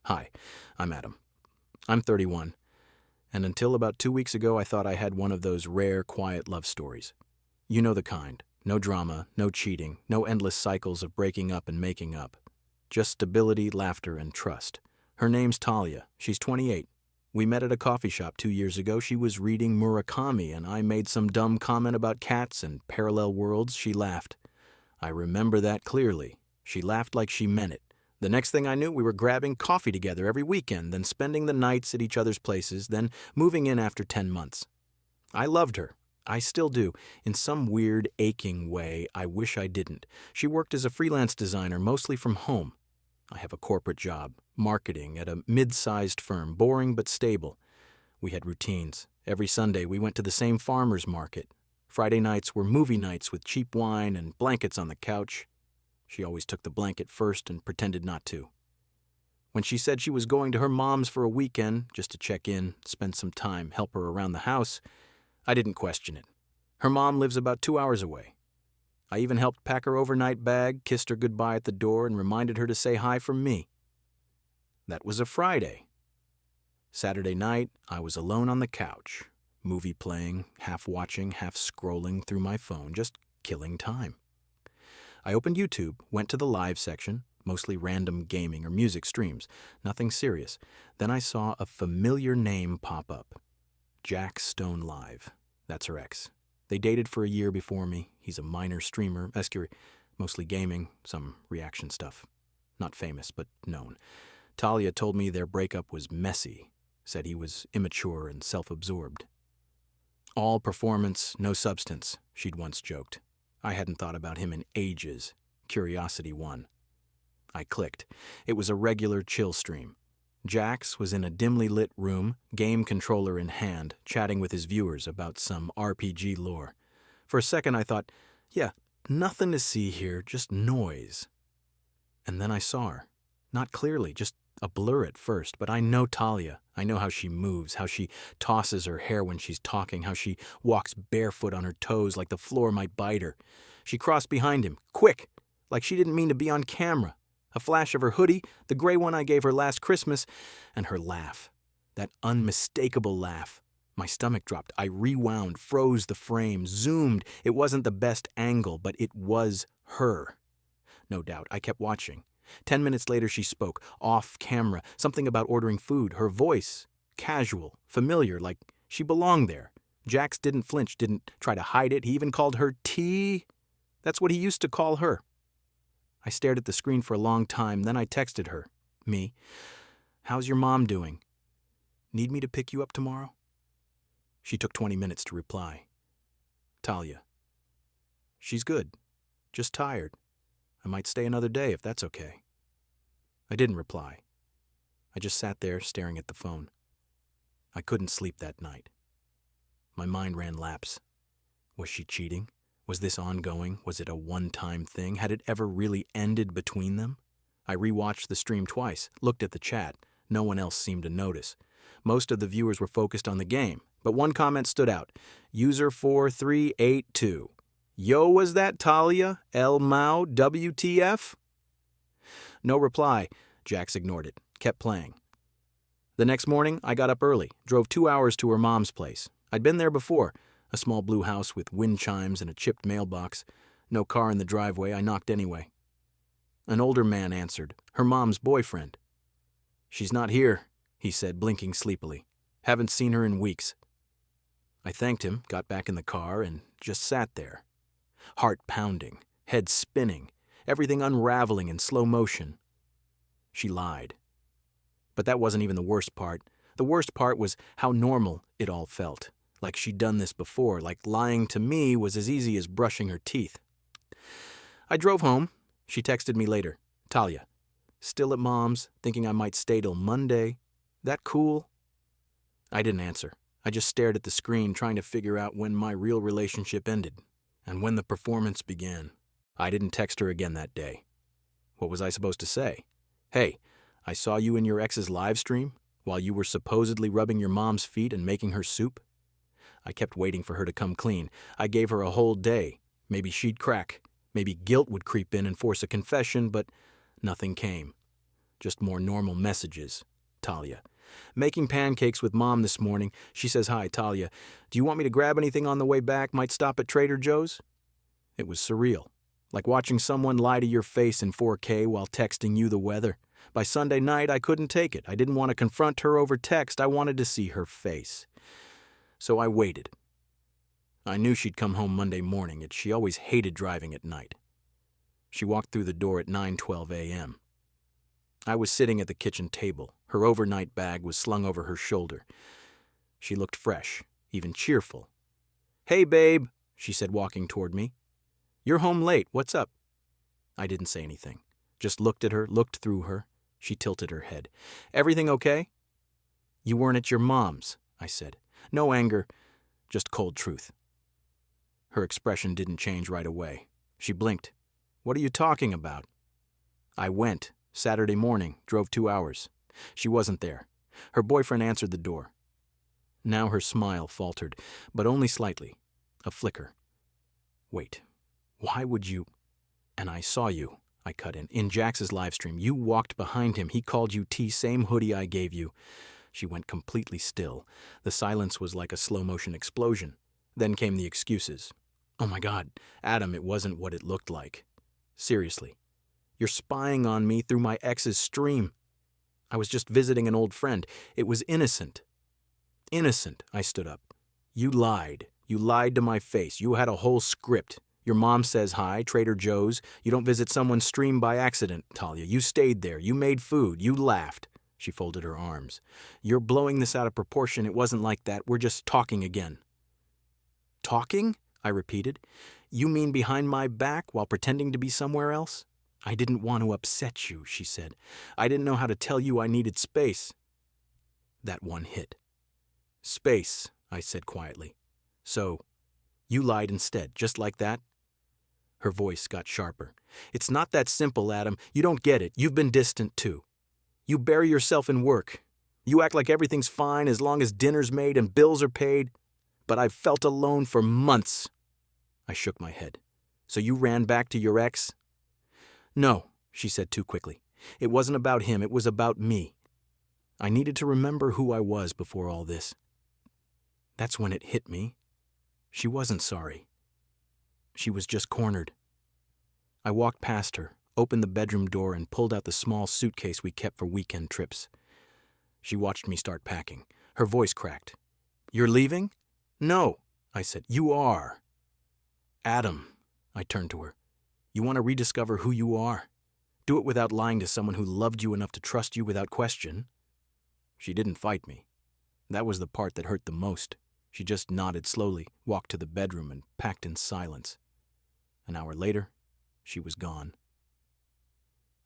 Hi, I'm Adam. I'm 31, and until about 2 weeks ago I thought I had one of those rare, quiet love stories. You know the kind. No drama, no cheating, no endless cycles of breaking up and making up. Just stability, laughter, and trust. Her name's Talia. She's 28. We met at a coffee shop 2 years ago. She was reading Murakami, and I made some dumb comment about cats and parallel worlds. She laughed. I remember that clearly. She laughed like she meant it. The next thing I knew, we were grabbing coffee together every weekend, then spending the nights at each other's places, then moving in after 10 months. I loved her. I still do. In some weird, aching way, I wish I didn't. She worked as a freelance designer, mostly from home. I have a corporate job, marketing, at a mid-sized firm, boring but stable. We had routines. Every Sunday, we went to the same farmer's market. Friday nights were movie nights with cheap wine and blankets on the couch. She always took the blanket first and pretended not to. When she said she was going to her mom's for a weekend, just to check in, spend some time, help her around the house, I didn't question it. Her mom lives about 2 hours away. I even helped pack her overnight bag, kissed her goodbye at the door, and reminded her to say hi from me. That was a Friday. Saturday night, I was alone on the couch, movie playing, half watching, half scrolling through my phone, just killing time. I opened YouTube, went to the live section, mostly random gaming or music streams, nothing serious. Then I saw a familiar name pop up. Jack Stone Live. That's her ex. They dated for a year before me. He's a minor streamer, mostly gaming, some reaction stuff. Not famous, but known. Talia told me their breakup was messy, said he was immature and self-absorbed. All performance, no substance, she'd once joked. I hadn't thought about him in ages. Curiosity won. I clicked. It was a regular chill stream. Jax was in a dimly lit room, game controller in hand, chatting with his viewers about some RPG lore. For a second I thought, yeah, nothing to see here, just noise. And then I saw her. Not clearly, just a blur at first, but I know Talia. I know how she moves, how she tosses her hair when she's talking, how she walks barefoot on her toes like the floor might bite her. She crossed behind him, quick, like she didn't mean to be on camera. A flash of her hoodie, the gray one I gave her last Christmas, and her laugh. That unmistakable laugh. My stomach dropped. I rewound, froze the frame, zoomed. It wasn't the best angle, but it was her. No doubt. I kept watching. 10 minutes later she spoke, off camera, something about ordering food. Her voice, casual, familiar, like she belonged there. Jax didn't flinch, didn't try to hide it. He even called her T. That's what he used to call her. I stared at the screen for a long time, then I texted her, me, "How's your mom doing? Need me to pick you up tomorrow?" She took 20 minutes to reply. Talia, "She's good, just tired. I might stay another day if that's okay." I didn't reply. I just sat there staring at the phone. I couldn't sleep that night. My mind ran laps. Was she cheating? Was this ongoing? Was it a one-time thing? Had it ever really ended between them? I rewatched the stream twice, looked at the chat. No one else seemed to notice. Most of the viewers were focused on the game, but one comment stood out. User 4382. "Yo, was that Talia? L Mao, WTF?" No reply. Jax ignored it, kept playing. The next morning, I got up early, drove 2 hours to her mom's place. I'd been there before, a small blue house with wind chimes and a chipped mailbox. No car in the driveway, I knocked anyway. An older man answered, her mom's boyfriend. "She's not here," he said, blinking sleepily. "Haven't seen her in weeks." I thanked him, got back in the car, and just sat there. Heart pounding, head spinning, everything unraveling in slow motion. She lied. But that wasn't even the worst part. The worst part was how normal it all felt. Like she'd done this before, like lying to me was as easy as brushing her teeth. I drove home. She texted me later. "Talia, still at mom's, thinking I might stay till Monday. That cool?" I didn't answer. I just stared at the screen, trying to figure out when my real relationship ended. And when the performance began. I didn't text her again that day. What was I supposed to say? "Hey, I saw you in your ex's live stream while you were supposedly rubbing your mom's feet and making her soup?" I kept waiting for her to come clean. I gave her a whole day. Maybe she'd crack. Maybe guilt would creep in and force a confession, but nothing came. Just more normal messages. Talia. Making pancakes with Mom this morning. She says, "Hi, Talia. Do you want me to grab anything on the way back? Might stop at Trader Joe's?" It was surreal. Like watching someone lie to your face in 4K while texting you the weather. By Sunday night, I couldn't take it. I didn't want to confront her over text. I wanted to see her face. So I waited. I knew she'd come home Monday morning, yet she always hated driving at night. She walked through the door at 9:12 a.m. I was sitting at the kitchen table. Her overnight bag was slung over her shoulder. She looked fresh, even cheerful. "Hey, babe," she said, walking toward me. "You're home late. What's up?" I didn't say anything. Just looked at her, looked through her. She tilted her head. "Everything okay?" "You weren't at your mom's," I said. No anger, just cold truth. Her expression didn't change right away. She blinked. "What are you talking about?" "I went. Saturday morning. Drove 2 hours. She wasn't there. Her boyfriend answered the door." Now her smile faltered, but only slightly. A flicker. "Wait. Why would you—" "And I saw you," I cut in Jax's livestream. You walked behind him. He called you T, same hoodie I gave you." She went completely still. The silence was like a slow-motion explosion. Then came the excuses. "Oh my God, Adam, it wasn't what it looked like. Seriously. You're spying on me through my ex's stream. I was just visiting an old friend. It was innocent." "Innocent," I stood up. "You lied. You lied to my face. You had a whole script. Your mom says hi, Trader Joe's. You don't visit someone's stream by accident, Talia. You stayed there. You made food. You laughed." She folded her arms. "You're blowing this out of proportion. It wasn't like that. We're just talking again." "Talking?" I repeated. "You mean behind my back while pretending to be somewhere else?" "I didn't want to upset you," she said. "I didn't know how to tell you I needed space." That one hit. "Space," I said quietly. "So, you lied instead, just like that?" Her voice got sharper. "It's not that simple, Adam. You don't get it. You've been distant, too. You bury yourself in work. You act like everything's fine as long as dinner's made and bills are paid. But I've felt alone for months." I shook my head. "So you ran back to your ex?" "No," she said too quickly. "It wasn't about him. It was about me. I needed to remember who I was before all this." That's when it hit me. She wasn't sorry. She was just cornered. I walked past her, opened the bedroom door, and pulled out the small suitcase we kept for weekend trips. She watched me start packing. Her voice cracked. "You're leaving?" "No," I said. "You are." "Adam," I turned to her. "You want to rediscover who you are? Do it without lying to someone who loved you enough to trust you without question." She didn't fight me. That was the part that hurt the most. She just nodded slowly, walked to the bedroom, and packed in silence. An hour later, she was gone.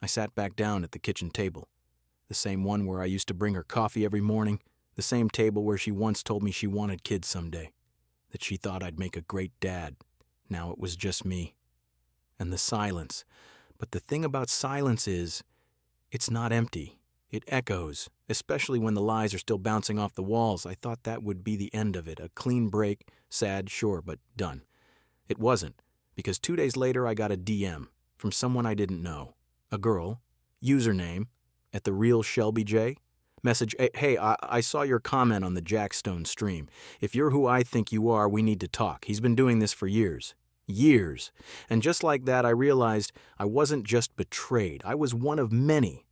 I sat back down at the kitchen table, the same one where I used to bring her coffee every morning, the same table where she once told me she wanted kids someday, that she thought I'd make a great dad. Now it was just me. And the silence. But the thing about silence is, it's not empty. It echoes, especially when the lies are still bouncing off the walls. I thought that would be the end of it, a clean break, sad, sure, but done. It wasn't, because 2 days later I got a DM from someone I didn't know. A girl, username, at the real Shelby J. Message, "Hey, I saw your comment on the Jack Stone stream. If you're who I think you are, we need to talk. He's been doing this for years. Years." And just like that, I realized I wasn't just betrayed. I was one of many.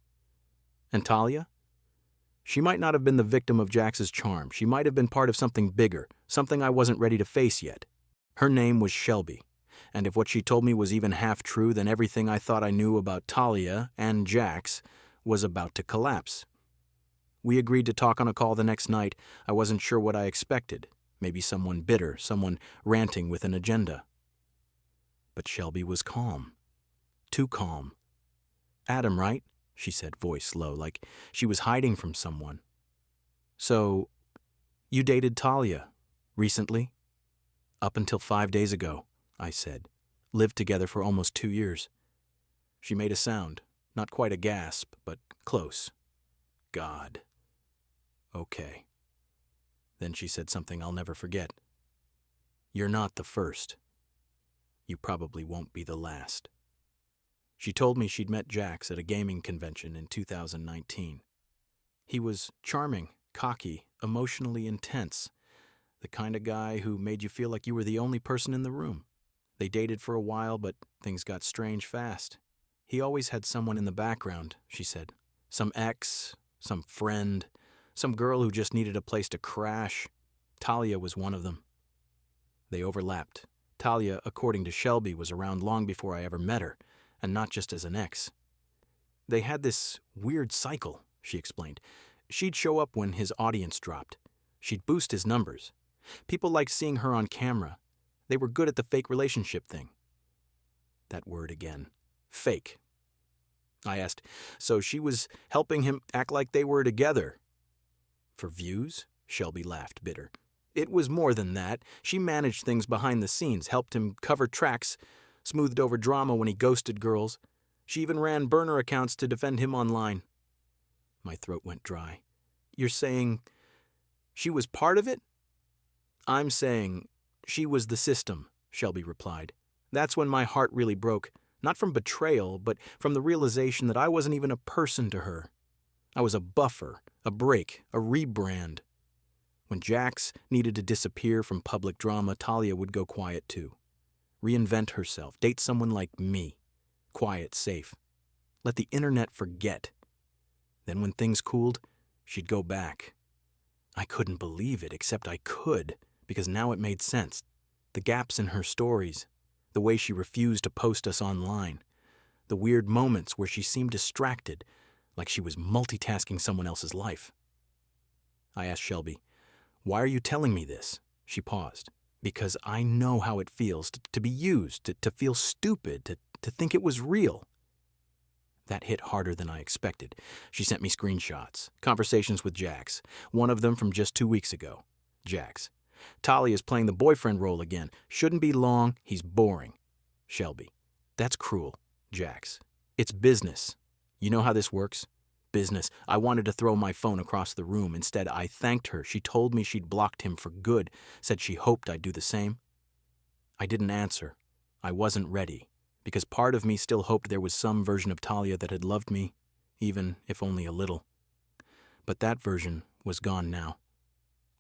And Talia? She might not have been the victim of Jax's charm. She might have been part of something bigger, something I wasn't ready to face yet. Her name was Shelby. And if what she told me was even half true, then everything I thought I knew about Talia and Jax was about to collapse. We agreed to talk on a call the next night. I wasn't sure what I expected. Maybe someone bitter, someone ranting with an agenda. But Shelby was calm. Too calm. "Adam, right?" she said, voice low, like she was hiding from someone. "So, you dated Talia recently?" "Up until 5 days ago," I said. "Lived together for almost 2 years." She made a sound, not quite a gasp, but close. "God. Okay." Then she said something I'll never forget. "You're not the first. You probably won't be the last." She told me she'd met Jax at a gaming convention in 2019. He was charming, cocky, emotionally intense, the kind of guy who made you feel like you were the only person in the room. They dated for a while, but things got strange fast. He always had someone in the background, she said. Some ex, some friend, some girl who just needed a place to crash. Talia was one of them. They overlapped. Talia, according to Shelby, was around long before I ever met her, and not just as an ex. They had this weird cycle, she explained. She'd show up when his audience dropped. She'd boost his numbers. People liked seeing her on camera. They were good at the fake relationship thing. That word again. Fake. I asked, so she was helping him act like they were together? For views? Shelby laughed, bitter. It was more than that. She managed things behind the scenes, helped him cover tracks, smoothed over drama when he ghosted girls. She even ran burner accounts to defend him online. My throat went dry. You're saying she was part of it? I'm saying she was the system, Shelby replied. That's when my heart really broke, not from betrayal, but from the realization that I wasn't even a person to her. I was a buffer, a break, a rebrand. When Jax needed to disappear from public drama, Talia would go quiet too. Reinvent herself, date someone like me. Quiet, safe. Let the internet forget. Then when things cooled, she'd go back. I couldn't believe it, except I could, because now it made sense. The gaps in her stories, the way she refused to post us online, the weird moments where she seemed distracted, like she was multitasking someone else's life. I asked Shelby, why are you telling me this? She paused. Because I know how it feels to be used, to feel stupid, to think it was real. That hit harder than I expected. She sent me screenshots, conversations with Jax, one of them from just 2 weeks ago. Jax. Talia's playing the boyfriend role again. Shouldn't be long, he's boring. Shelby. That's cruel. Jax. It's business. You know how this works? Business. I wanted to throw my phone across the room. Instead, I thanked her. She told me she'd blocked him for good, said she hoped I'd do the same. I didn't answer. I wasn't ready, because part of me still hoped there was some version of Talia that had loved me, even if only a little. But that version was gone now.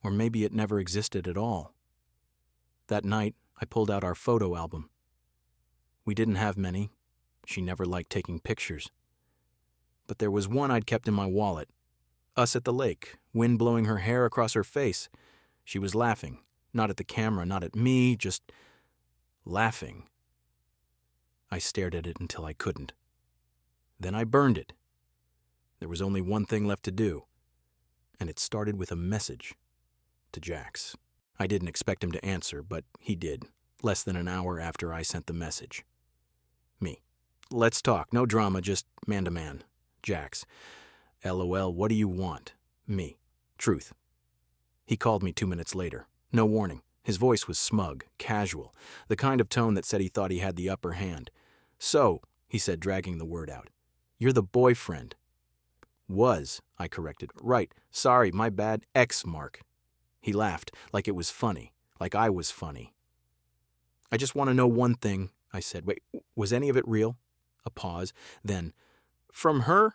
Or maybe it never existed at all. That night, I pulled out our photo album. We didn't have many. She never liked taking pictures. But there was one I'd kept in my wallet. Us at the lake, wind blowing her hair across her face. She was laughing, not at the camera, not at me, just laughing. I stared at it until I couldn't. Then I burned it. There was only one thing left to do, and it started with a message to Jax. I didn't expect him to answer, but he did, less than an hour after I sent the message. Me. Let's talk, no drama, just man-to-man. Jax. LOL, what do you want? Me. Truth. He called me 2 minutes later. No warning. His voice was smug, casual, the kind of tone that said he thought he had the upper hand. So, he said, dragging the word out, you're the boyfriend. Was, I corrected. Right, sorry, my bad, Mark. He laughed, like it was funny, like I was funny. I just want to know one thing, I said. Wait, was any of it real? A pause, then, from her?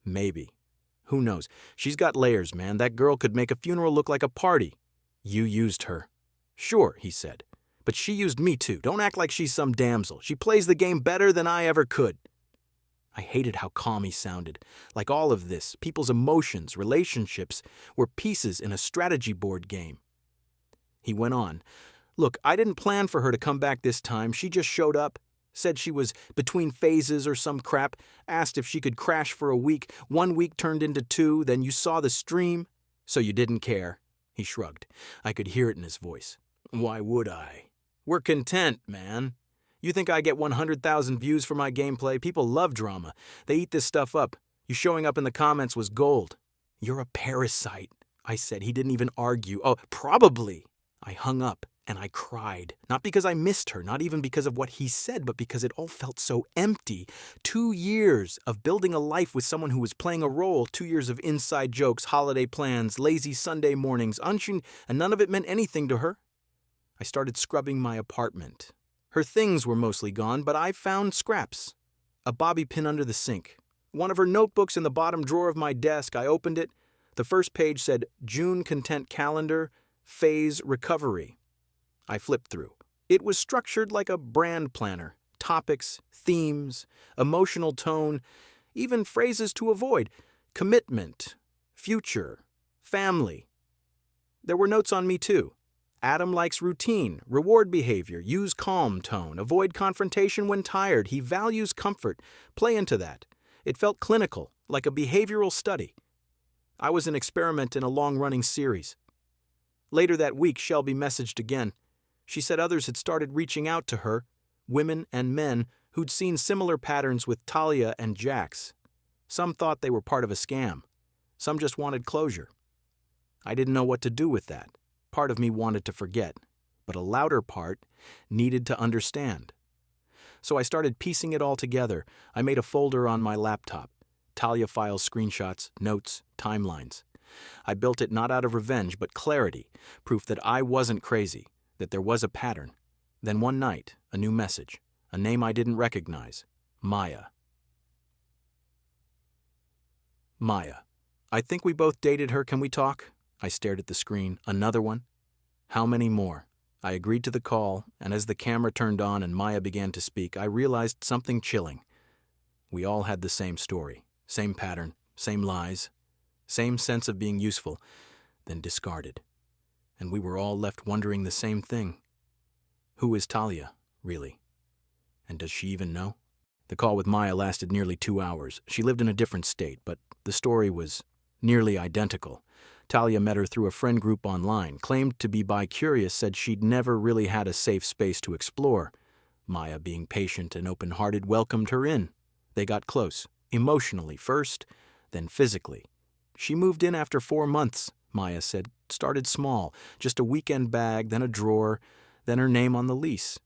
Maybe. Who knows? She's got layers, man. That girl could make a funeral look like a party. You used her. Sure, he said. But she used me too. Don't act like she's some damsel. She plays the game better than I ever could. I hated how calm he sounded. Like all of this, people's emotions, relationships, were pieces in a strategy board game. He went on. Look, I didn't plan for her to come back this time. She just showed up. Said she was between phases or some crap, asked if she could crash for a week. 1 week turned into 2, then you saw the stream. So you didn't care. He shrugged. I could hear it in his voice. Why would I? We're content, man. You think I get 100,000 views for my gameplay? People love drama. They eat this stuff up. You showing up in the comments was gold. You're a parasite, I said. He didn't even argue. Oh, probably. I hung up. And I cried, not because I missed her, not even because of what he said, but because it all felt so empty. 2 years of building a life with someone who was playing a role, 2 years of inside jokes, holiday plans, lazy Sunday mornings, and none of it meant anything to her. I started scrubbing my apartment. Her things were mostly gone, but I found scraps. A bobby pin under the sink. One of her notebooks in the bottom drawer of my desk. I opened it. The first page said, June Content Calendar, Phase Recovery. I flipped through. It was structured like a brand planner. Topics, themes, emotional tone, even phrases to avoid. Commitment, future, family. There were notes on me too. Adam likes routine, reward behavior, use calm tone, avoid confrontation when tired. He values comfort. Play into that. It felt clinical, like a behavioral study. I was an experiment in a long-running series. Later that week, Shelby messaged again. She said others had started reaching out to her, women and men who'd seen similar patterns with Talia and Jax. Some thought they were part of a scam. Some just wanted closure. I didn't know what to do with that. Part of me wanted to forget, but a louder part needed to understand. So I started piecing it all together. I made a folder on my laptop. Talia files, screenshots, notes, timelines. I built it not out of revenge, but clarity, proof that I wasn't crazy, that there was a pattern. Then one night, a new message, a name I didn't recognize, Maya. Maya. I think we both dated her, can we talk? I stared at the screen. Another one? How many more? I agreed to the call, and as the camera turned on and Maya began to speak, I realized something chilling. We all had the same story, same pattern, same lies, same sense of being useful, then discarded. And we were all left wondering the same thing. Who is Talia, really? And does she even know? The call with Maya lasted nearly 2 hours. She lived in a different state, but the story was nearly identical. Talia met her through a friend group online, claimed to be bi-curious, said she'd never really had a safe space to explore. Maya, being patient and open-hearted, welcomed her in. They got close, emotionally first, then physically. She moved in after 4 months, Maya said, started small, just a weekend bag, then a drawer, then her name on the lease.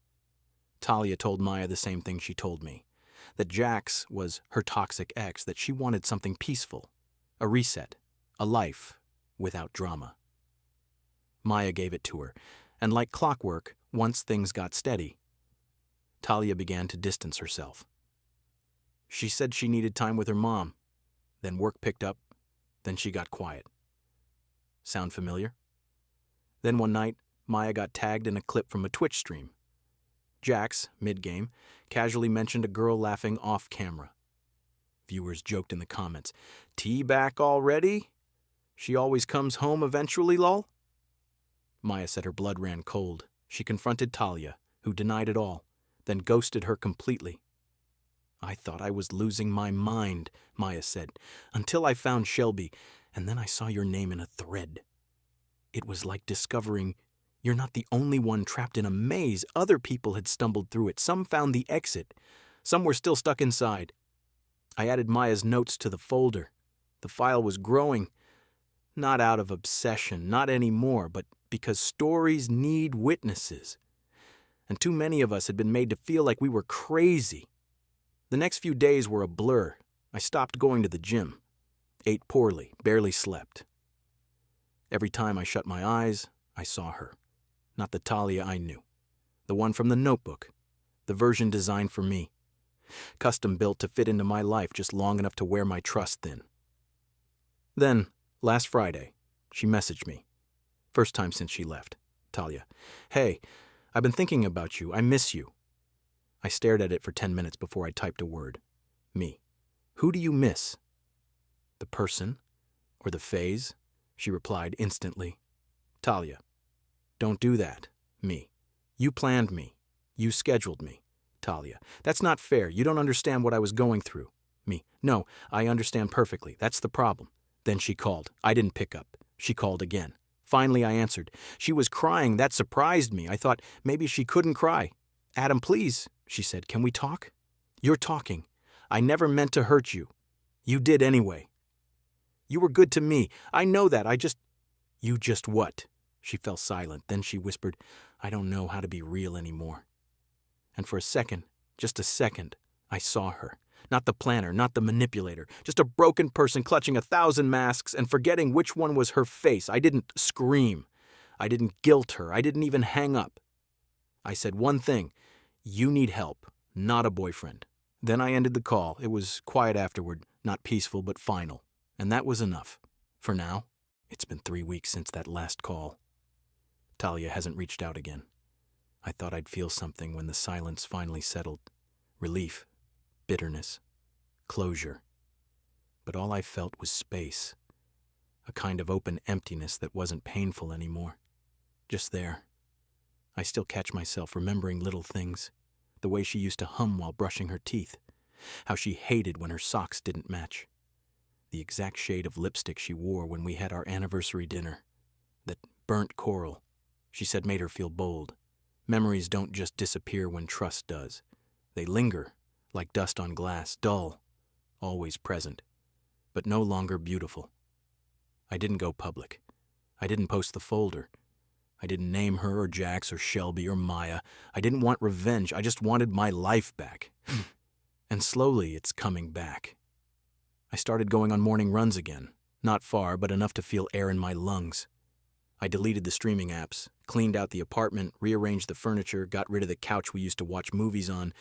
Talia told Maya the same thing she told me, that Jax was her toxic ex, that she wanted something peaceful, a reset, a life without drama. Maya gave it to her, and like clockwork, once things got steady, Talia began to distance herself. She said she needed time with her mom, then work picked up, then she got quiet. Sound familiar? Then one night, Maya got tagged in a clip from a Twitch stream. Jax, mid-game, casually mentioned a girl laughing off-camera. Viewers joked in the comments, "Tea back already? She always comes home eventually, lol?" Maya said her blood ran cold. She confronted Talia, who denied it all, then ghosted her completely. "I thought I was losing my mind," Maya said, "until I found Shelby, and then I saw your name in a thread. It was like discovering you're not the only one trapped in a maze. Other people had stumbled through it. Some found the exit. Some were still stuck inside." I added Maya's notes to the folder. The file was growing. Not out of obsession, not anymore, but because stories need witnesses. And too many of us had been made to feel like we were crazy. The next few days were a blur. I stopped going to the gym. Ate poorly, barely slept. Every time I shut my eyes, I saw her. Not the Talia I knew. The one from the notebook. The version designed for me. Custom built to fit into my life just long enough to wear my trust thin. Then, last Friday, she messaged me. First time since she left. Talia. "Hey, I've been thinking about you. I miss you." I stared at it for 10 minutes before I typed a word. Me. "Who do you miss? The person? Or the phase?" She replied instantly. Talia. "Don't do that." Me. "You planned me. You scheduled me." Talia. "That's not fair. You don't understand what I was going through." Me. "No, I understand perfectly. That's the problem." Then she called. I didn't pick up. She called again. Finally, I answered. She was crying. That surprised me. I thought maybe she couldn't cry. "Adam, please," she said. "Can we talk?" "You're talking. I never meant to hurt you. You did anyway. You were good to me. I know that. You just what?" She fell silent. Then she whispered, "I don't know how to be real anymore." And for a second, just a second, I saw her. Not the planner, not the manipulator, just a broken person clutching 1,000 masks and forgetting which one was her face. I didn't scream. I didn't guilt her. I didn't even hang up. I said one thing: "You need help, not a boyfriend." Then I ended the call. It was quiet afterward, not peaceful but final. And that was enough. For now. It's been 3 weeks since that last call. Talia hasn't reached out again. I thought I'd feel something when the silence finally settled. Relief, bitterness, closure. But all I felt was space. A kind of open emptiness that wasn't painful anymore. Just there. I still catch myself remembering little things. The way she used to hum while brushing her teeth. How she hated when her socks didn't match. The exact shade of lipstick she wore when we had our anniversary dinner. That burnt coral, she said, made her feel bold. Memories don't just disappear when trust does. They linger, like dust on glass, dull, always present, but no longer beautiful. I didn't go public. I didn't post the folder. I didn't name her or Jax or Shelby or Maya. I didn't want revenge. I just wanted my life back. And slowly it's coming back. I started going on morning runs again. Not far, but enough to feel air in my lungs. I deleted the streaming apps, cleaned out the apartment, rearranged the furniture, got rid of the couch we used to watch movies on,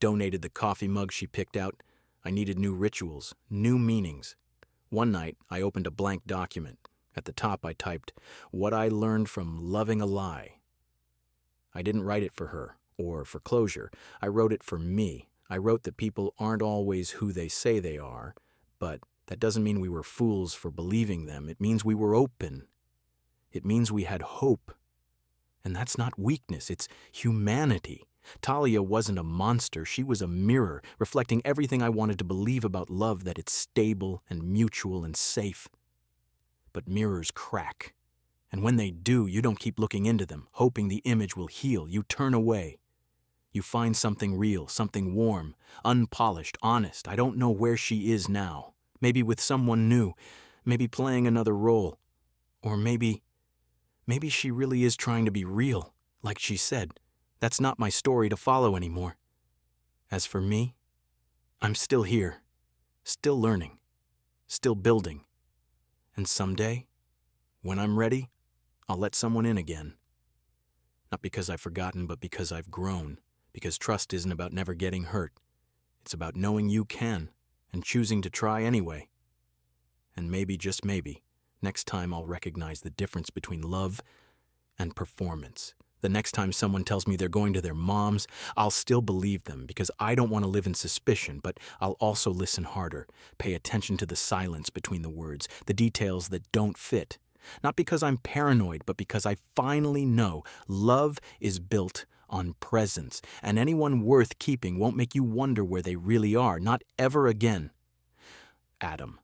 donated the coffee mug she picked out. I needed new rituals, new meanings. One night, I opened a blank document. At the top, I typed, "What I learned from loving a lie." I didn't write it for her, or for closure. I wrote it for me. I wrote that people aren't always who they say they are, but that doesn't mean we were fools for believing them. It means we were open. It means we had hope. And that's not weakness, it's humanity. Talia wasn't a monster. She was a mirror, reflecting everything I wanted to believe about love, that it's stable and mutual and safe. But mirrors crack. And when they do, you don't keep looking into them, hoping the image will heal. You turn away. You find something real, something warm, unpolished, honest. I don't know where she is now. Maybe with someone new. Maybe playing another role. Or maybe she really is trying to be real, like she said. That's not my story to follow anymore. As for me, I'm still here, still learning, still building. And someday, when I'm ready, I'll let someone in again. Not because I've forgotten, but because I've grown. Because trust isn't about never getting hurt. It's about knowing you can, and choosing to try anyway. And maybe, just maybe, next time I'll recognize the difference between love and performance. The next time someone tells me they're going to their mom's, I'll still believe them because I don't want to live in suspicion, but I'll also listen harder, pay attention to the silence between the words, the details that don't fit. Not because I'm paranoid, but because I finally know love is built on presence, and anyone worth keeping won't make you wonder where they really are, not ever again. Adam.